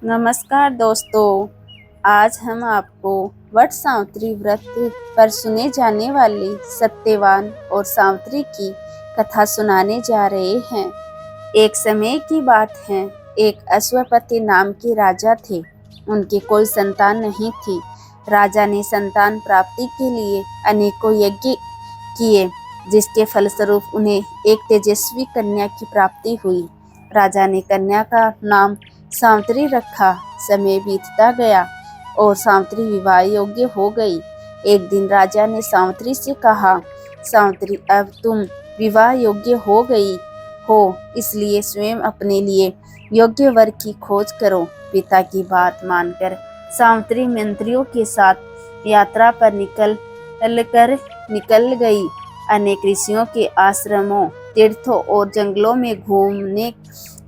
नमस्कार दोस्तों। आज हम आपको वट सावित्री व्रत पर सुने जाने वाली सत्यवान और सावित्री की कथा सुनाने जा रहे हैं। एक समय की बात है, एक अश्वपति नाम के राजा थे। उनकी कोई संतान नहीं थी। राजा ने संतान प्राप्ति के लिए अनेकों यज्ञ किए, जिसके फलस्वरूप उन्हें एक तेजस्वी कन्या की प्राप्ति हुई। राजा ने कन्या का नाम सावित्री रखा। समय बीतता गया और सावित्री विवाह योग्य हो गई। एक दिन राजा ने सावित्री से कहा, सावित्री, अब तुम विवाह योग्य हो गई हो, इसलिए स्वयं अपने लिए योग्य वर की खोज करो। पिता की बात मानकर सावित्री मंत्रियों के साथ यात्रा पर निकल गई। अनेक ऋषियों के आश्रमों, तीर्थों और जंगलों में घूमने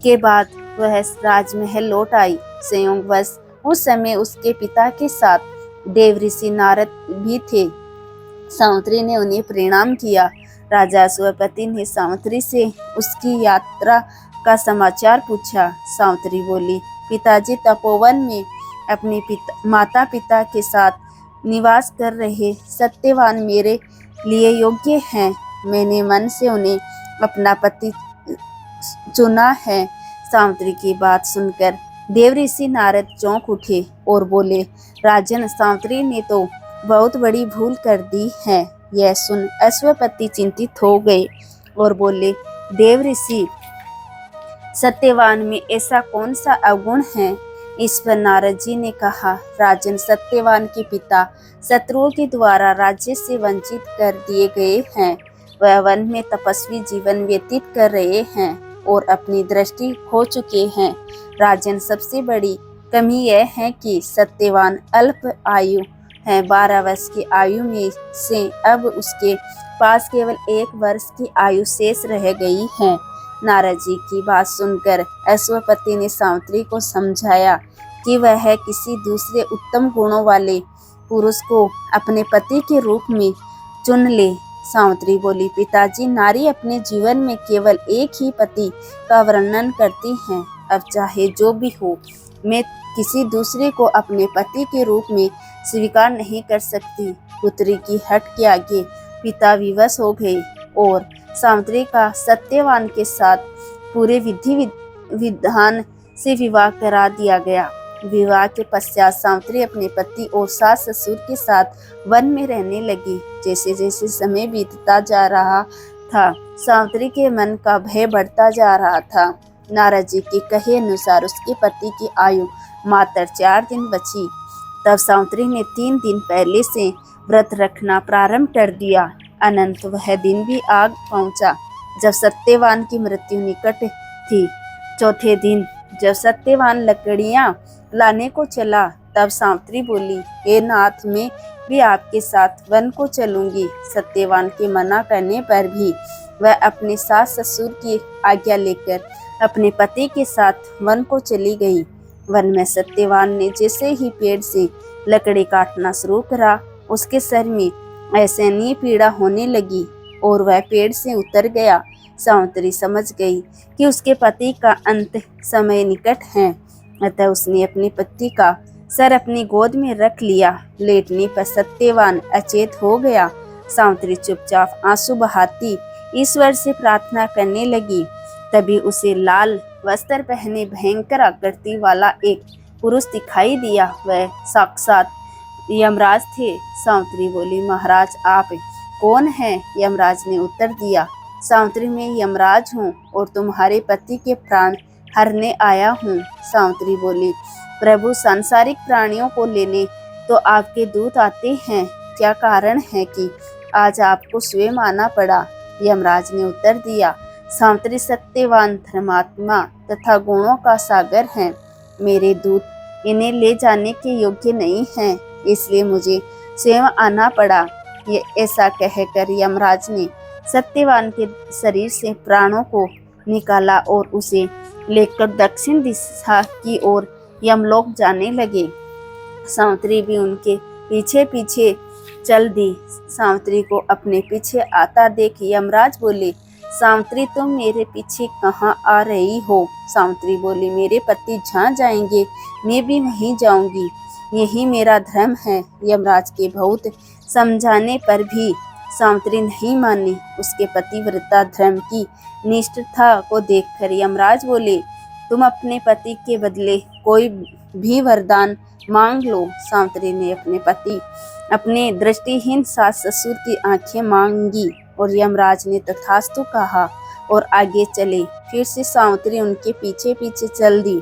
के बाद वह राजमहल लौट आई। संयोगवश उस समय उसके पिता के साथ देव ऋषि नारद भी थे। सावित्री ने उन्हें प्रणाम किया। राजा अश्वपति ने सावित्री से उसकी यात्रा का समाचार पूछा। सावित्री बोली, पिताजी तपोवन में अपने माता पिता के साथ निवास कर रहे सत्यवान मेरे लिए योग्य हैं। मैंने मन से उन्हें अपना पति चुना है। सावित्री की बात सुनकर देवऋषि नारद चौंक उठे और बोले, राजन, सावित्री ने तो बहुत बड़ी भूल कर दी है। यह सुन अश्वपति चिंतित हो गए और बोले, देवऋषि, सत्यवान में ऐसा कौन सा अवगुण है? इस पर नारद जी ने कहा, राजन, सत्यवान के पिता शत्रुओं के द्वारा राज्य से वंचित कर दिए गए हैं। वह वन में तपस्वी जीवन व्यतीत कर रहे हैं और अपनी दृष्टि खो चुके हैं। राजन, सबसे बड़ी कमी यह है कि सत्यवान अल्प आयु है। 12 वर्ष की आयु में से अब उसके पास केवल 1 वर्ष की आयु शेष रह गई है। नारद जी की बात सुनकर अश्वपति ने सावित्री को समझाया कि वह किसी दूसरे उत्तम गुणों वाले पुरुष को अपने पति के रूप में चुन ले। सावित्री बोली, पिताजी, नारी अपने जीवन में केवल एक ही पति का वर्णन करती हैं। अब चाहे जो भी हो, मैं किसी दूसरे को अपने पति के रूप में स्वीकार नहीं कर सकती। पुत्री की हट के आगे पिता विवश हो गए और सावित्री का सत्यवान के साथ पूरे विधि विधान से विवाह करा दिया गया। विवाह के पश्चात सावित्री अपने पति और सास ससुर के साथ वन में रहने लगी। जैसे जैसे समय बीतता जा रहा था, सावित्री के मन का भय बढ़ता जा रहा था। नारद जी के कहे अनुसार उसके पति की आयु मात्र 4 दिन बची। तब सावित्री ने 3 दिन पहले से व्रत रखना प्रारंभ कर दिया। अनंत वह दिन भी आ पहुंचा जब सत्यवान की मृत्यु निकट थी। चौथे दिन जब सत्यवान लकड़ियां लाने को चला, तब सावित्री बोली, हे नाथ, मैं भी आपके साथ वन को चलूंगी। सत्यवान के मना करने पर भी वह अपने सास ससुर की आज्ञा लेकर अपने पति के साथ वन को चली गई। वन में सत्यवान ने जैसे ही पेड़ से लकड़ी काटना शुरू करा, उसके सर में असहनीय पीड़ा होने लगी और वह पेड़ से उतर गया। सावित्री समझ गई कि उसके पति का अंत समय निकट है, अतः उसने अपने पति का सर अपनी गोद में रख लिया। लेटने पर सत्यवान अचेत हो गया। सावित्री चुपचाप आंसू बहाती ईश्वर से प्रार्थना करने लगी। तभी उसे लाल वस्त्र पहने भयंकर आकृति वाला एक पुरुष दिखाई दिया। वह साक्षात यमराज थे। सावित्री बोली, महाराज, आप कौन हैं? यमराज ने उत्तर दिया, सावित्री, मैं यमराज हूँ और तुम्हारे पति के प्राण हरने आया हूँ। सावित्री बोली, प्रभु, सांसारिक प्राणियों को लेने तो आपके दूत आते हैं, क्या कारण है कि आज आपको स्वयं आना पड़ा? यमराज ने उत्तर दिया, सावित्री, सत्यवान धर्मात्मा तथा गुणों का सागर है। मेरे दूत इन्हें ले जाने के योग्य नहीं हैं, इसलिए मुझे स्वयं आना पड़ा। ये ऐसा कहकर यमराज ने सत्यवान के शरीर से प्राणों को निकाला और उसे लेकर दक्षिण दिशा की ओर यमलोक जाने लगे। सावित्री भी उनके पीछे पीछे चल दी। सावित्री को अपने पीछे आता देख यमराज बोले, सावित्री तुम मेरे पीछे कहाँ आ रही हो? सावित्री बोली, मेरे पति जहाँ जाएंगे मैं भी वहीं जाऊंगी, यही मेरा धर्म है। यमराज के बहुत समझाने पर भी सावित्री नहीं मानी। उसके पतिव्रता धर्म की निष्ठा को देखकर यमराज बोले, तुम अपने पति के बदले कोई भी वरदान मांग लो। सावित्री ने अपने दृष्टिहीन सास ससुर की आंखें मांगी और यमराज ने तथास्तु कहा और आगे चले। फिर से सावित्री उनके पीछे पीछे चल दी।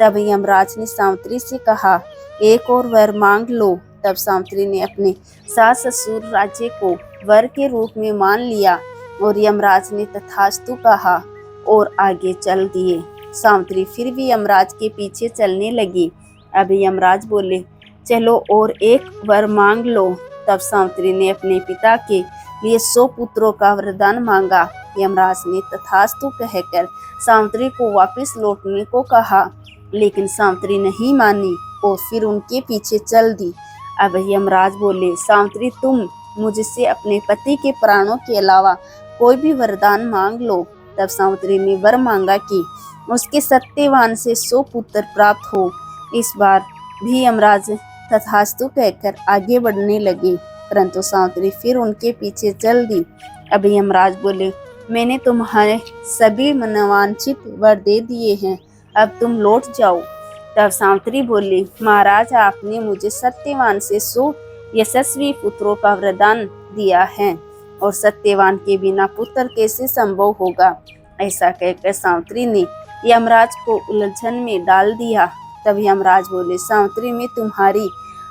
तब यमराज ने सावित्री से कहा, एक और वर मांग लो। तब सावित्री ने अपने सास ससुर राज्य को वर के रूप में मान लिया और यमराज ने तथास्तु कहा और आगे चल दिए। सावित्री फिर भी यमराज के पीछे चलने लगी। अब यमराज बोले, चलो और एक वर मांग लो। तब सावित्री ने अपने पिता के लिए 100 पुत्रों का वरदान मांगा। यमराज ने तथास्तु कहकर सावित्री को वापस लौटने को कहा, लेकिन सावित्री नहीं मानी और फिर उनके पीछे चल दी। अब यमराज बोले, सावित्री तुम मुझसे अपने पति के प्राणों के अलावा कोई भी वरदान मांग लो। तब सावित्री ने वर मांगा कि उसके सत्यवान से 100 पुत्र प्राप्त हो। इस बार भी यमराज तथास्तु कहकर आगे बढ़ने लगे, परंतु सावित्री फिर उनके पीछे चल दी। अब यमराज बोले, मैंने तुम्हारे सभी मनोवांछित वर दे दिए हैं, अब तुम लौट जाओ। तब सावित्री बोली, महाराज आपने मुझे सत्यवान से 100 यशस्वी पुत्रों का वरदान दिया है और सत्यवान के बिना पुत्र कैसे संभव होगा? ऐसा कहकर सावित्री ने यमराज को उलझन में डाल दिया। तब यमराज बोले, सावित्री मैं तुम्हारी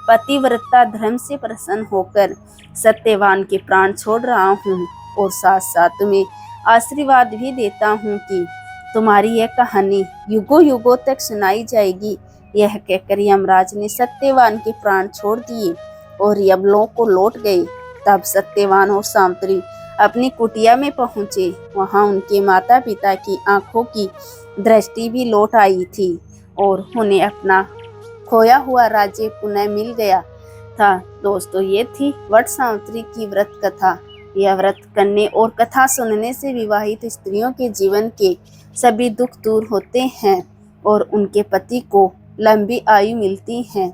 पतिव्रता धर्म से प्रसन्न होकर सत्यवान के प्राण छोड़ रहा हूँ और साथ साथ तुम्हें आशीर्वाद भी देता हूँ कि तुम्हारी यह कहानी युगों युगों तक सुनाई जाएगी। यह कहकर यमराज ने सत्यवान के प्राण छोड़ दिए और यमलोक को लौट गए। तब सत्यवान और सावित्री अपनी कुटिया में पहुंचे। वहां उनके माता पिता की आंखों की दृष्टि भी लौट आई थी और उन्हें अपना खोया हुआ राज्य पुनः मिल गया था। दोस्तों, ये थी वट सावित्री की व्रत कथा। यह व्रत करने और कथा सुनने से विवाहित स्त्रियों के जीवन के सभी दुख दूर होते हैं और उनके पति को लंबी आयु मिलती है।